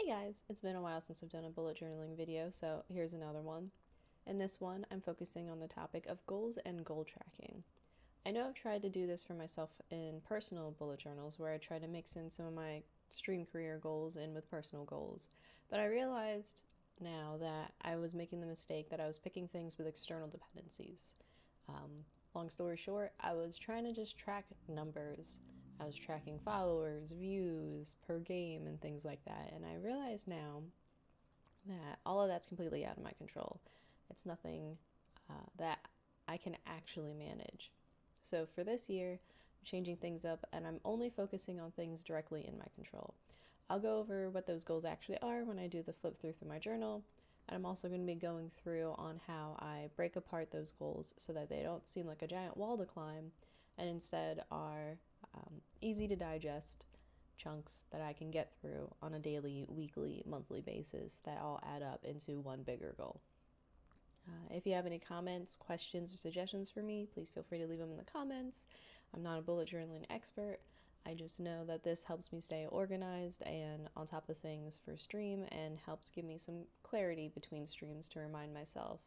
Hey guys, it's been a while since I've done a bullet journaling video, so here's another one. In this one, I'm focusing on the topic of goals and goal tracking. I know I've tried to do this for myself in personal bullet journals where I try to mix in some of my stream career goals in with personal goals, but I realized now that I was making the mistake that I was picking things with external dependencies. Long story short, I was trying to just track numbers. I was tracking followers, views per game, and things like that. And I realize now that all of that's completely out of my control. It's nothing that I can actually manage. So for this year, I'm changing things up and I'm only focusing on things directly in my control. I'll go over what those goals actually are when I do the flip through my journal. And I'm also going to be going through on how I break apart those goals so that they don't seem like a giant wall to climb and instead are easy to digest chunks that I can get through on a daily, weekly, monthly basis that all add up into one bigger goal. If you have any comments, questions, or suggestions for me, please feel free to leave them in the comments. I'm not a bullet journaling expert. I just know that this helps me stay organized and on top of things for stream and helps give me some clarity between streams to remind myself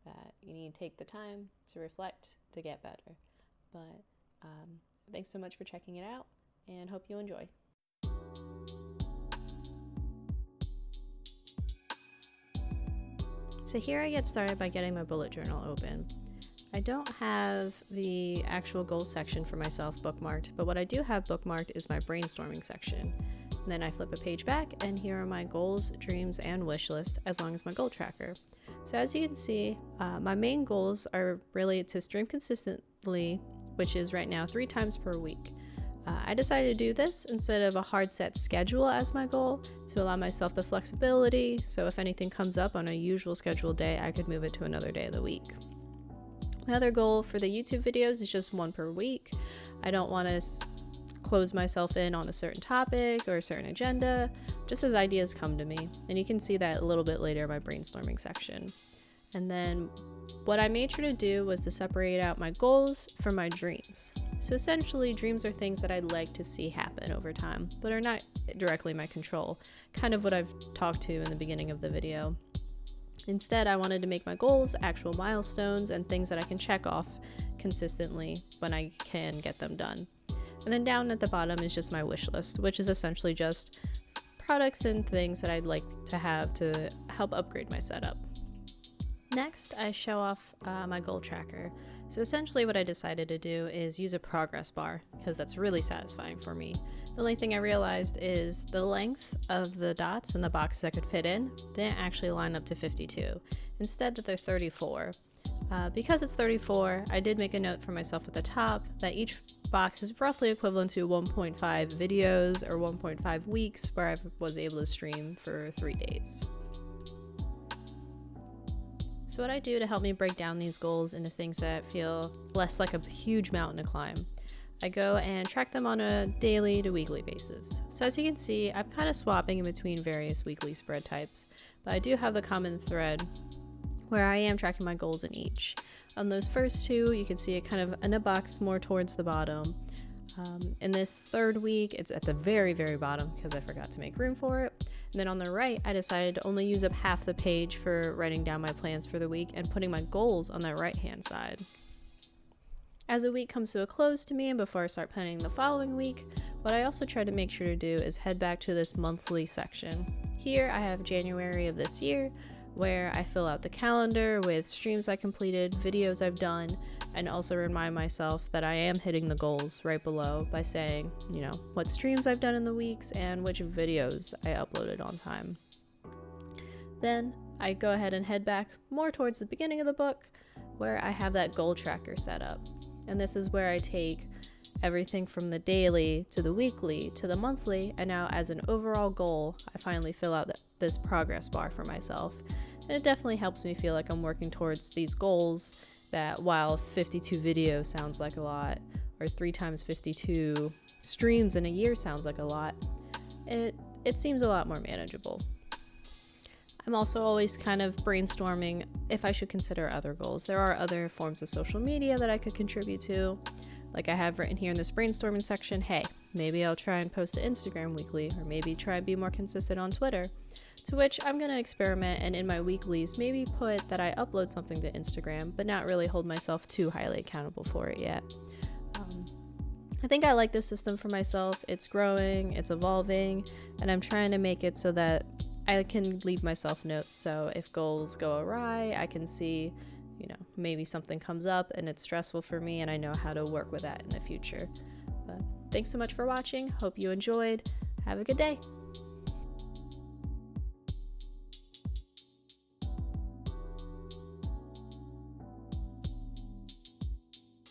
that you need to take the time to reflect to get better. But thanks so much for checking it out and hope you enjoy. So here I get started by getting my bullet journal open. I don't have the actual goals section for myself bookmarked, but what I do have bookmarked is my brainstorming section. And then I flip a page back and here are my goals, dreams, and wish list as long as my goal tracker. So as you can see, my main goals are related to stream consistently, which is right now 3 times per week. I decided to do this instead of a hard set schedule as my goal to allow myself the flexibility, so if anything comes up on a usual scheduled day, I could move it to another day of the week. My other goal for the YouTube videos is just 1 per week. I don't want to close myself in on a certain topic or a certain agenda, just as ideas come to me. And you can see that a little bit later in my brainstorming section. And then what I made sure to do was to separate out my goals from my dreams. So essentially, dreams are things that I'd like to see happen over time, but are not directly my control, kind of what I've talked to in the beginning of the video. Instead, I wanted to make my goals actual milestones and things that I can check off consistently when I can get them done. And then down at the bottom is just my wish list, which is essentially just products and things that I'd like to have to help upgrade my setup. Next, I show off my goal tracker. So essentially what I decided to do is use a progress bar because that's really satisfying for me. The only thing I realized is the length of the dots and the boxes I could fit in didn't actually line up to 52. Instead that they're 34. Because it's 34, I did make a note for myself at the top that each box is roughly equivalent to 1.5 videos or 1.5 weeks where I was able to stream for 3 days. So what I do to help me break down these goals into things that feel less like a huge mountain to climb, I go and track them on a daily to weekly basis. So as you can see, I'm kind of swapping in between various weekly spread types, but I do have the common thread where I am tracking my goals in each. On those first 2, you can see it kind of in a box more towards the bottom. In this 3rd week, it's at the very, very bottom because I forgot to make room for it. And then on the right, I decided to only use up half the page for writing down my plans for the week and putting my goals on the right-hand side. As a week comes to a close to me and before I start planning the following week, what I also try to make sure to do is head back to this monthly section. Here I have January of this year, where I fill out the calendar with streams I completed, videos I've done, and also remind myself that I am hitting the goals right below by saying, what streams I've done in the weeks and which videos I uploaded on time. Then I go ahead and head back more towards the beginning of the book where I have that goal tracker set up. And this is where I take everything from the daily to the weekly to the monthly, and now as an overall goal, I finally fill out this progress bar for myself. And it definitely helps me feel like I'm working towards these goals that while 52 videos sounds like a lot, or 3 times 52 streams in a year sounds like a lot, it seems a lot more manageable. I'm also always kind of brainstorming if I should consider other goals. There are other forms of social media that I could contribute to. Like I have written here in this brainstorming section, hey, Maybe I'll try and post to Instagram weekly, or maybe try and be more consistent on Twitter. To which I'm going to experiment and in my weeklies maybe put that I upload something to Instagram, but not really hold myself too highly accountable for it yet. I think I like this system for myself. It's growing, it's evolving, and I'm trying to make it so that I can leave myself notes. So if goals go awry, I can see, maybe something comes up and it's stressful for me and I know how to work with that in the future. But thanks so much for watching. Hope you enjoyed. Have a good day.